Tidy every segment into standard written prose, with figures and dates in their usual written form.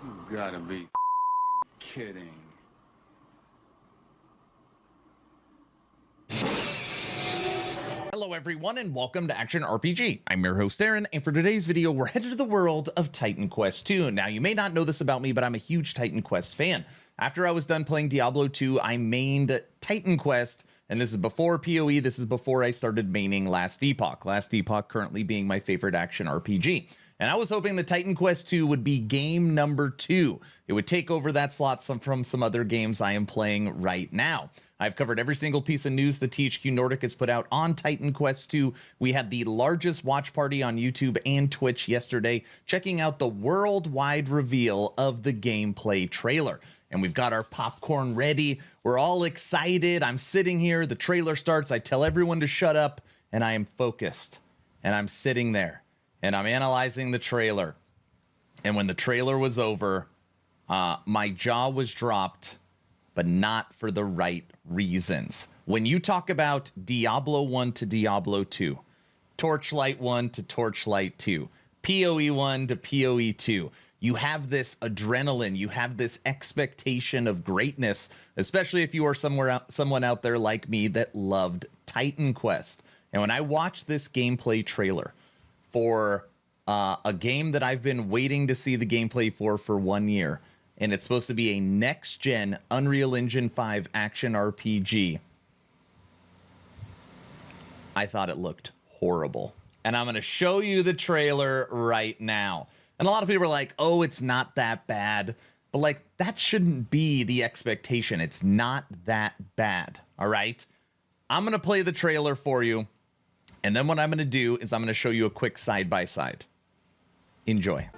You gotta be kidding. Hello everyone and welcome to Action RPG. I'm your host Aaron, and for today's video we're headed to the world of Titan Quest 2. Now you may not know this about me, but I'm a huge Titan Quest fan. After I was done playing Diablo 2, I mained Titan Quest, and this is before PoE, this is before I started maining Last Epoch. Last Epoch currently being my favorite action RPG. And I was hoping that Titan Quest 2 would be game number 2. It would take over that slot from some other games I am playing right now. I've covered every single piece of news that THQ Nordic has put out on Titan Quest 2. We had the largest watch party on YouTube and Twitch yesterday, checking out the worldwide reveal of the gameplay trailer. And we've got our popcorn ready. We're all excited. I'm sitting here. The trailer starts. I tell everyone to shut up, and I am focused. And I'm sitting there, and I'm analyzing the trailer. And when the trailer was over, my jaw was dropped, but not for the right reasons. When you talk about Diablo 1 to Diablo 2, Torchlight 1 to Torchlight 2, PoE 1 to PoE 2, you have this adrenaline, you have this expectation of greatness, especially if you are someone out there like me that loved Titan Quest. And when I watched this gameplay trailer for a game that I've been waiting to see the gameplay for 1 year, and it's supposed to be a next-gen Unreal Engine 5 action RPG, I thought it looked horrible. And I'm going to show you the trailer right now. And a lot of people are like, oh, it's not that bad. But like, that shouldn't be the expectation. It's not that bad. All right. I'm going to play the trailer for you. And then what I'm going to do is I'm going to show you a quick side-by-side. Enjoy.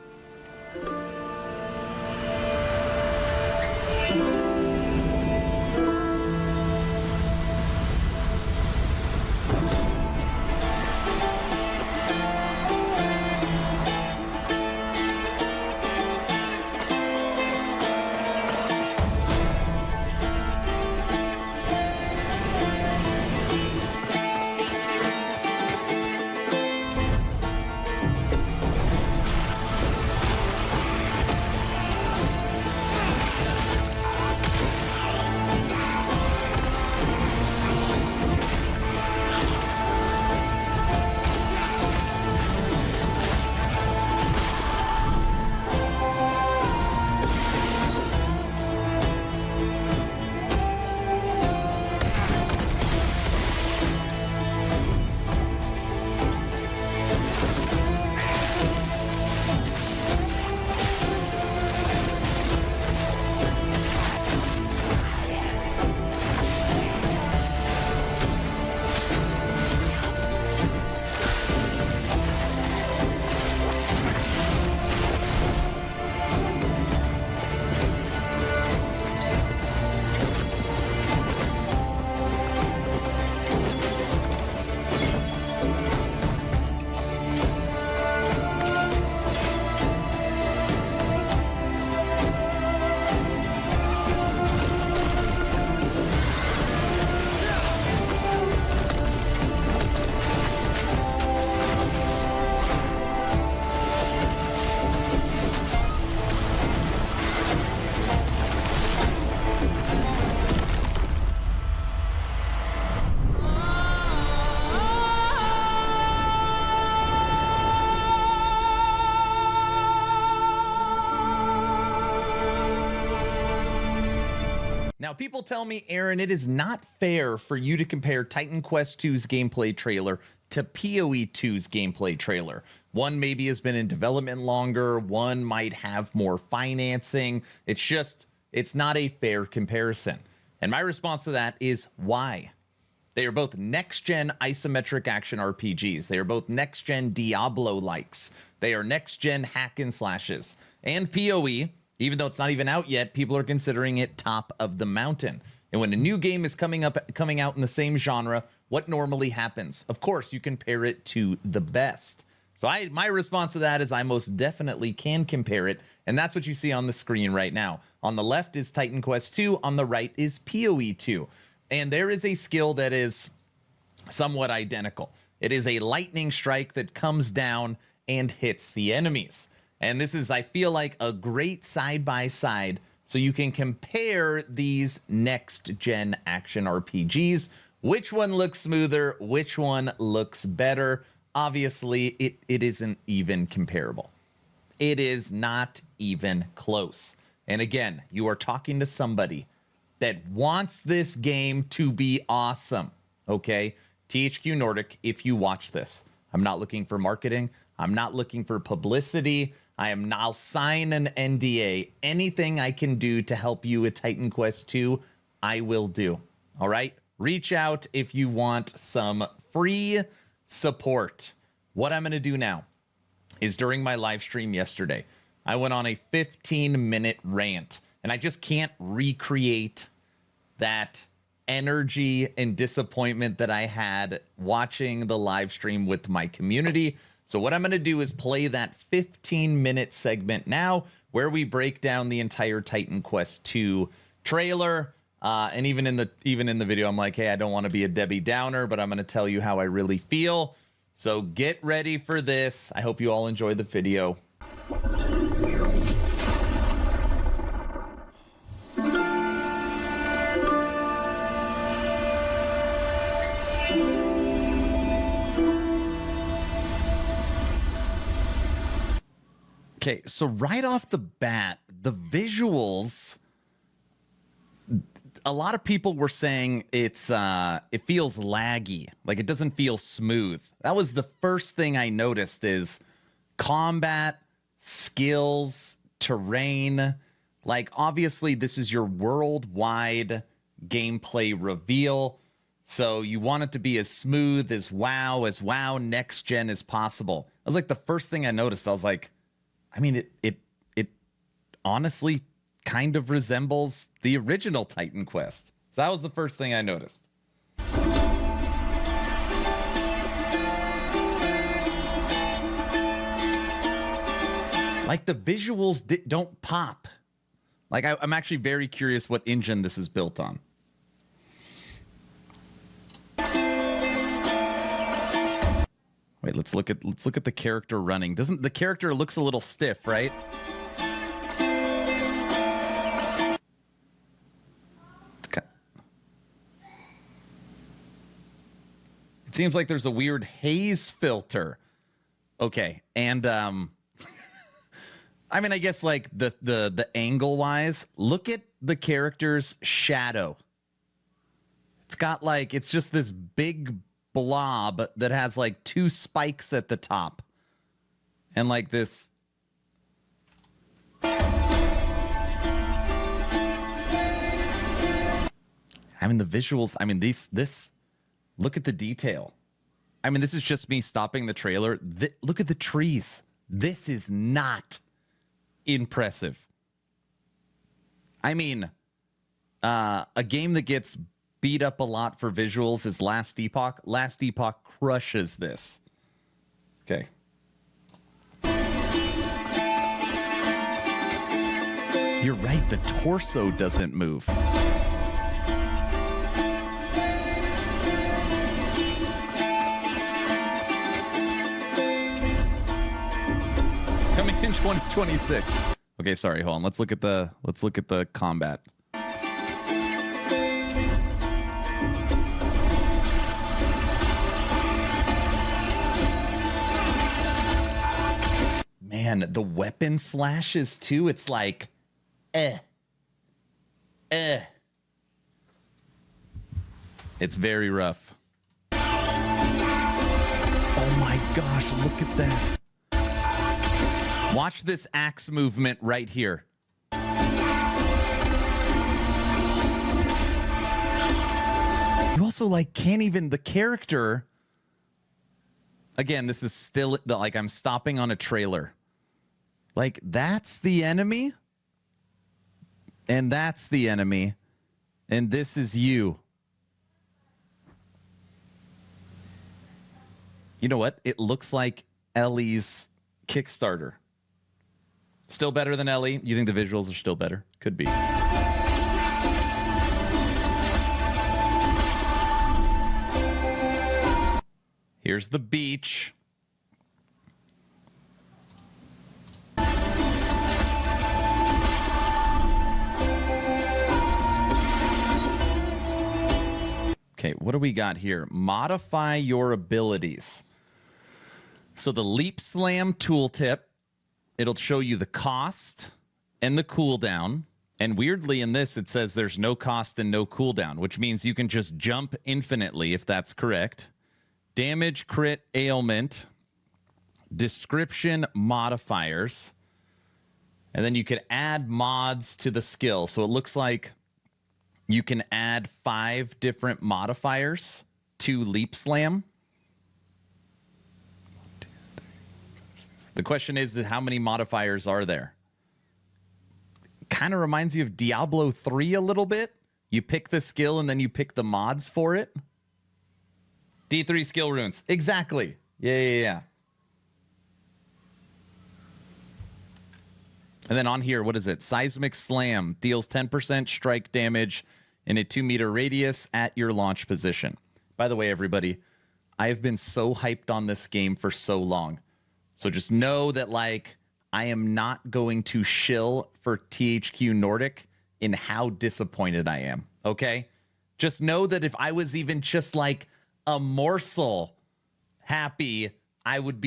Now, people tell me, Aaron, it is not fair for you to compare Titan Quest 2's gameplay trailer to PoE 2's gameplay trailer. One maybe has been in development longer, one might have more financing. It's not a fair comparison. And my response to that is why? They are both next-gen isometric action RPGs. They are both next-gen Diablo-likes. They are next-gen hack and slashes. And PoE, even though it's not even out yet, people are considering it top of the mountain. And when a new game is coming out in the same genre, what normally happens? Of course, you compare it to the best. So my response to that is I most definitely can compare it, and that's what you see on the screen right now. On the left is Titan Quest 2, on the right is PoE 2. And there is a skill that is somewhat identical. It is a lightning strike that comes down and hits the enemies. And this is, I feel like, a great side-by-side so you can compare these next-gen action RPGs. Which one looks smoother? Which one looks better? Obviously, it isn't even comparable. It is not even close. And again, you are talking to somebody that wants this game to be awesome, okay? THQ Nordic, if you watch this, I'm not looking for marketing. I'm not looking for publicity. I am now signing an NDA. Anything I can do to help you with Titan Quest 2, I will do, all right? Reach out if you want some free support. What I'm going to do now is during my live stream yesterday, I went on a 15-minute rant, and I just can't recreate that energy and disappointment that I had watching the live stream with my community. So what I'm going to do is play that 15-minute segment now where we break down the entire Titan Quest 2 trailer. And even in the video, I'm like, hey, I don't want to be a Debbie Downer, but I'm going to tell you how I really feel. So get ready for this. I hope you all enjoy the video. Okay, so right off the bat, the visuals, a lot of people were saying it feels laggy, like it doesn't feel smooth. That was the first thing I noticed is combat, skills, terrain. Like, obviously, this is your worldwide gameplay reveal, so you want it to be as smooth as WoW next gen as possible. That was like the first thing I noticed. I was like, I mean, it honestly kind of resembles the original Titan Quest. So that was the first thing I noticed. Like, the visuals don't pop. Like, I'm actually very curious what engine this is built on. Wait, let's look at the character running. Doesn't the character looks a little stiff, right? It seems like there's a weird haze filter. Okay, and I mean, I guess like the angle wise, look at the character's shadow. It's got like, it's just this big blob that has like two spikes at the top and like this. I mean, the visuals, I mean, this look at the detail. I mean, this is just me stopping the trailer. Look at the trees. This is not impressive. I mean, a game that gets beat up a lot for visuals is Last Epoch. Last Epoch crushes this. Okay. You're right, the torso doesn't move. Coming in 2026. Okay, sorry, hold on. Let's look at the combat. Man, the weapon slashes too. It's like, It's very rough. Oh my gosh, look at that. Watch this axe movement right here. You also like can't even, the character. Again, this is still like I'm stopping on a trailer. Like, that's the enemy. And that's the enemy. And this is you. You know what? It looks like Ellie's Kickstarter. Still better than Ellie? You think the visuals are still better? Could be. Here's the beach. Okay, what do we got here? Modify your abilities. So the Leap Slam tooltip, it'll show you the cost and the cooldown. And weirdly in this, it says there's no cost and no cooldown, which means you can just jump infinitely if that's correct. Damage, crit, ailment, description, modifiers. And then you could add mods to the skill. So it looks like you can add 5 different modifiers to Leap Slam. The question is how many modifiers are there? Kind of reminds you of Diablo 3 a little bit. You pick the skill and then you pick the mods for it. D3 skill runes. Exactly. Yeah. And then on here, what is it? Seismic Slam deals 10% strike damage in a 2-meter radius at your launch position. By the way, everybody, I have been so hyped on this game for so long. So just know that, like, I am not going to shill for THQ Nordic in how disappointed I am, okay? Just know that if I was even just, like, a morsel happy, I'd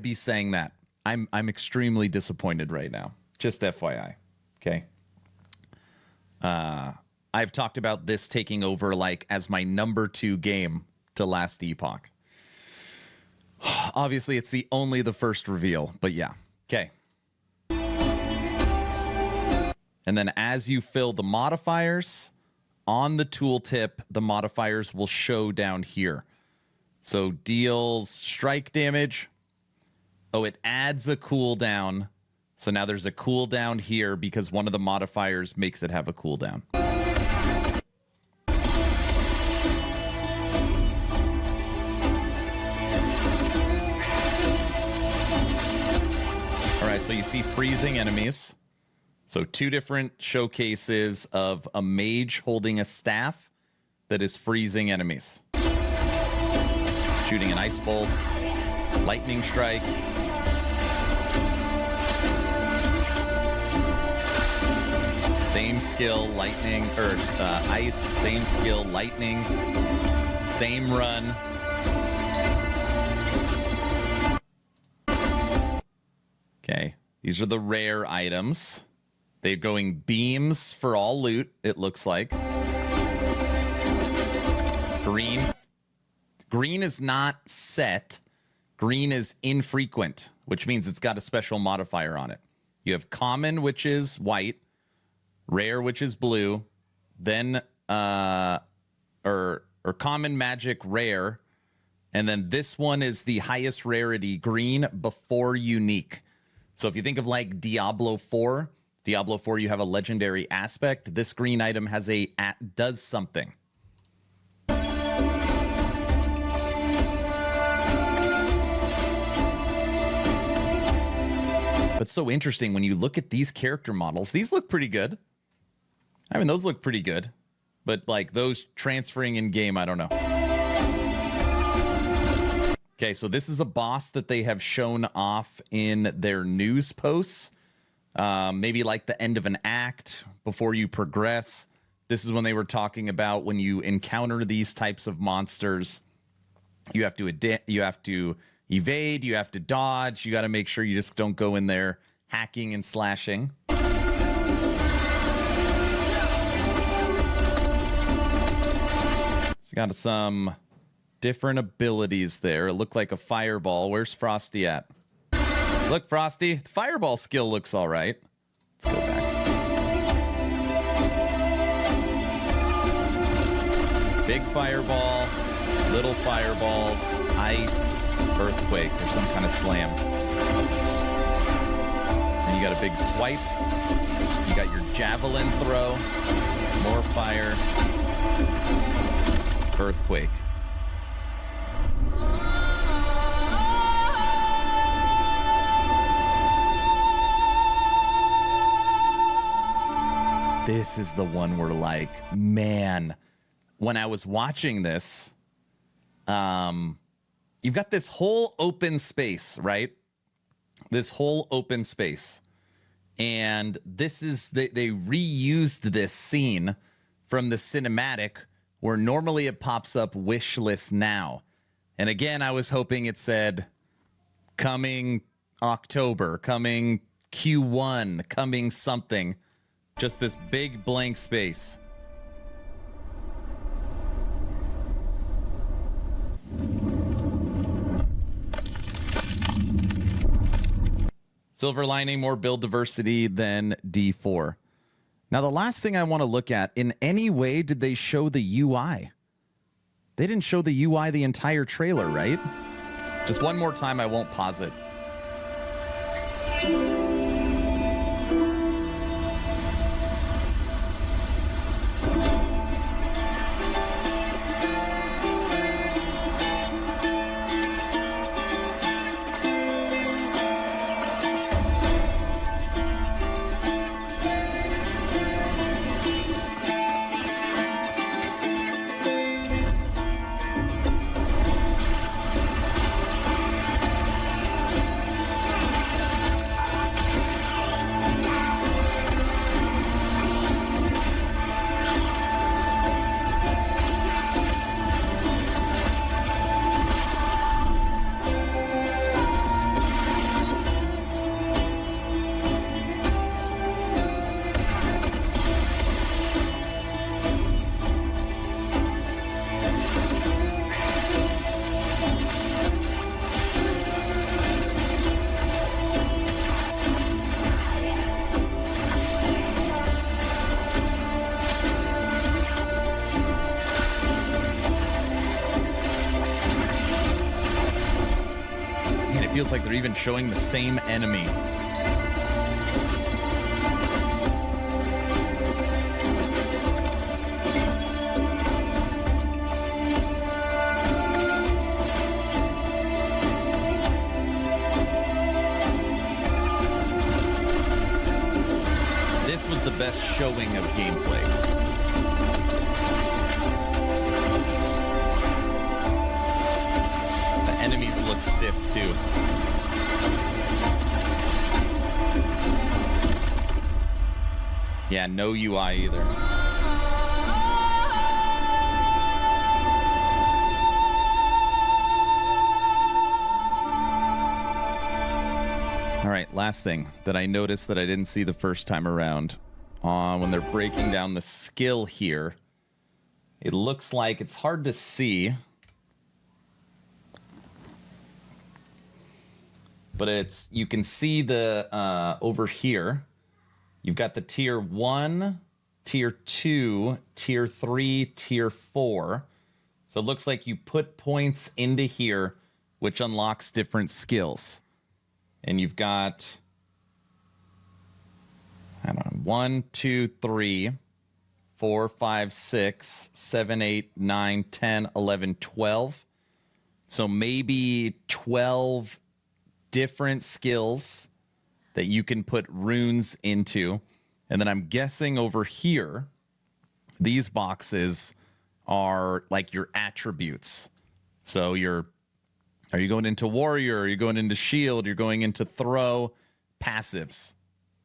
be saying that. I'm extremely disappointed right now. Just FYI, okay? I've talked about this taking over, like, as my number 2 game to Last Epoch. Obviously, it's only the first reveal, but yeah. Okay. And then as you fill the modifiers, on the tooltip, the modifiers will show down here. So deals strike damage. Oh, it adds a cooldown. So now there's a cooldown here because one of the modifiers makes it have a cooldown. So you see freezing enemies. So 2 different showcases of a mage holding a staff that is freezing enemies. Shooting an ice bolt, lightning strike. Same skill, lightning, or ice, same skill, lightning, same run. Okay, these are the rare items. They're going beams for all loot, it looks like. Green. Green is not set. Green is infrequent, which means it's got a special modifier on it. You have common, which is white. Rare, which is blue. Then, or common, magic, rare. And then this one is the highest rarity, green, before unique. So if you think of like Diablo 4, you have a legendary aspect. This green item has does something. But so interesting when you look at these character models. These look pretty good. I mean, those look pretty good. But like those transferring in game, I don't know. Okay, so this is a boss that they have shown off in their news posts. Maybe like the end of an act before you progress. This is when they were talking about when you encounter these types of monsters, you have to evade, you have to dodge, you got to make sure you just don't go in there hacking and slashing. So got some different abilities there. It looked like a fireball. Where's Frosty at? Look, Frosty, the fireball skill looks all right. Let's go back. Big fireball, little fireballs, ice, earthquake, or some kind of slam. And you got a big swipe. You got your javelin throw, more fire, earthquake. This is the one where, like, man, when I was watching this, you've got this whole open space, right? This whole open space. And this is, they reused this scene from the cinematic where normally it pops up wish list now. And again, I was hoping it said coming October, coming Q1, coming something. Just this big blank space. Silver lining, more build diversity than D4. Now, the last thing I want to look at, in any way did they show the UI? They didn't show the UI the entire trailer, right? Just one more time, I won't pause it. Feels like they're even showing the same enemy. This was the best showing of gameplay. Enemies look stiff too. Yeah, no UI either. All right, last thing that I noticed that I didn't see the first time around. When they're breaking down the skill here, it looks like it's hard to see. But it's, you can see the, over here, you've got the tier 1, tier 2, tier 3, tier 4. So it looks like you put points into here, which unlocks different skills. And you've got, I don't know, 1, 2, 3, 4, 5, 6, 7, 8, 9, 10, 11, 12. So maybe 12 different skills that you can put runes into. And then I'm guessing over here, these boxes are like your attributes. So are you going into warrior? Are you going into shield? You're going into throw, passives.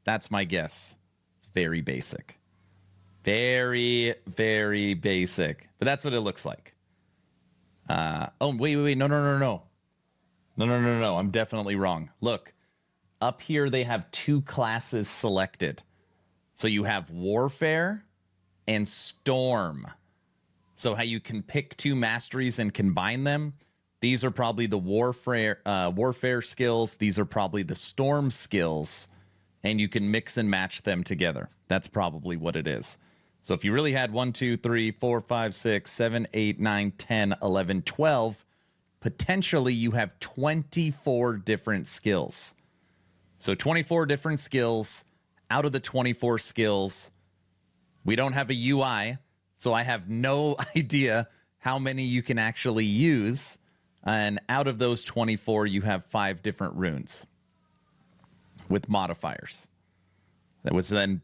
That's my guess. It's very basic. Very, very basic. But that's what it looks like. Oh, wait. No. I'm definitely wrong. Look, up here they have two classes selected. So you have Warfare and Storm. So how you can pick two masteries and combine them. These are probably the Warfare skills. These are probably the Storm skills. And you can mix and match them together. That's probably what it is. So if you really had 1, 2, 3, 4, 5, 6, 7, 8, 9, 10, 11, 12... potentially you have 24 different skills. So 24 different skills. Out of the 24 skills, we don't have a UI, so I have no idea how many you can actually use. And out of those 24, you have 5 different runes with modifiers. That was then,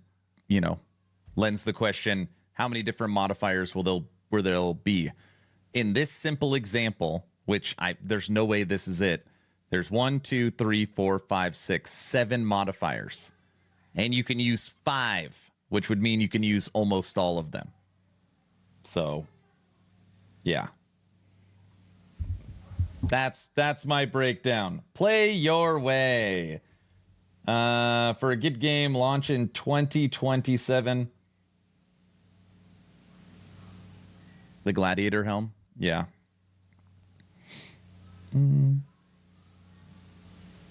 lends the question, how many different modifiers will there be? In this simple example, which there's no way this is it. There's 1, 2, 3, 4, 5, 6, 7 modifiers. And you can use 5, which would mean you can use almost all of them. So Yeah. That's my breakdown. Play your way. For a good game, launch in 2027. The Gladiator helm? Yeah.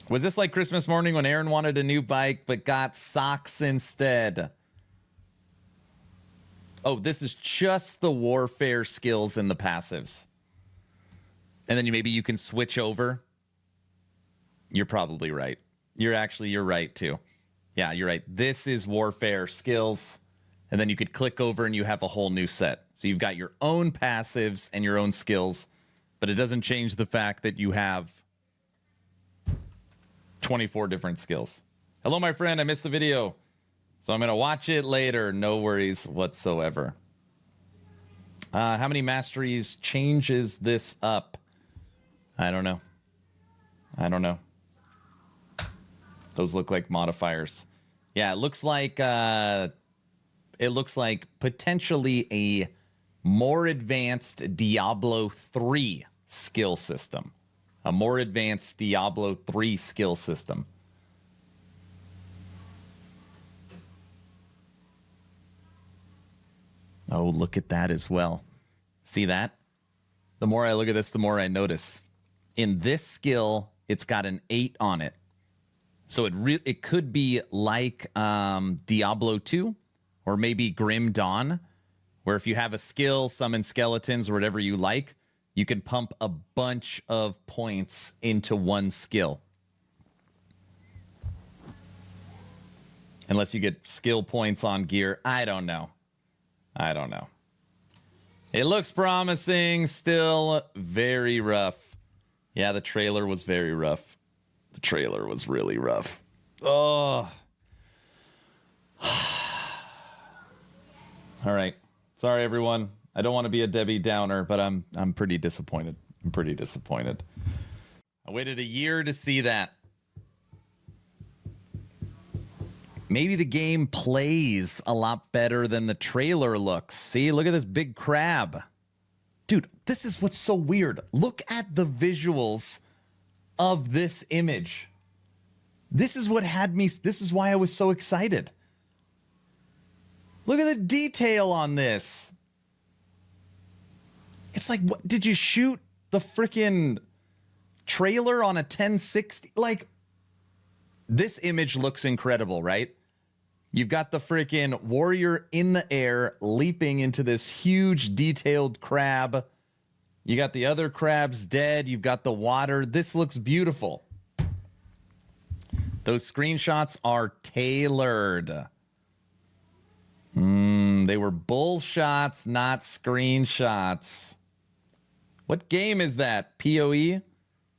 Was this like Christmas morning when Aaron wanted a new bike but got socks instead? Oh, this is just the warfare skills and the passives. And then maybe you can switch over. You're probably right. You're right too. Yeah, you're right. This is warfare skills. And then you could click over and you have a whole new set. So you've got your own passives and your own skills, but it doesn't change the fact that you have 24 different skills. Hello, my friend. I missed the video, so I'm going to watch it later. No worries whatsoever. How many masteries changes this up? I don't know. Those look like modifiers. Yeah, it looks like potentially a more advanced Diablo 3 skill system. A more advanced Diablo 3 skill system. Oh, look at that as well. See that? The more I look at this, the more I notice. In this skill, it's got an 8 on it. So it could be like Diablo 2 or maybe Grim Dawn, where if you have a skill, summon skeletons or whatever you like, you can pump a bunch of points into one skill. Unless you get skill points on gear. I don't know. It looks promising, still very rough. Yeah, the trailer was very rough. The trailer was really rough. Oh. All right. Sorry, everyone. I don't want to be a Debbie Downer, but I'm pretty disappointed. I waited a year to see that. Maybe the game plays a lot better than the trailer looks. See, look at this big crab. Dude, this is what's so weird. Look at the visuals of this image. This is what had me, this is why I was so excited. Look at the detail on this. It's like, what, did you shoot the freaking trailer on a 1060? Like, this image looks incredible, right? You've got the freaking warrior in the air leaping into this huge detailed crab. You got the other crabs dead. You've got the water. This looks beautiful. Those screenshots are tailored. They were bull shots, not screenshots. What game is that? PoE?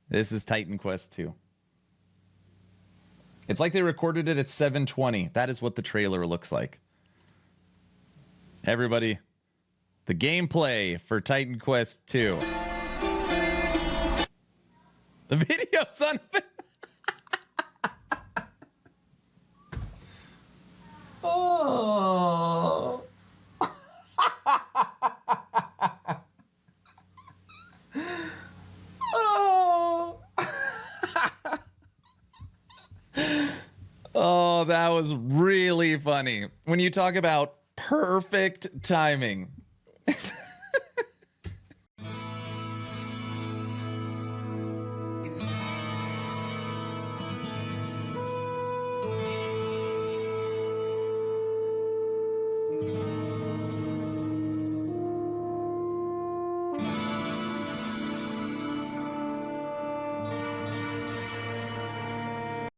This is Titan Quest 2. It's like they recorded it at 720. That is what the trailer looks like. Everybody, the gameplay for Titan Quest 2. The video's on. Oh. Oh. Oh, that was really funny. When you talk about perfect timing.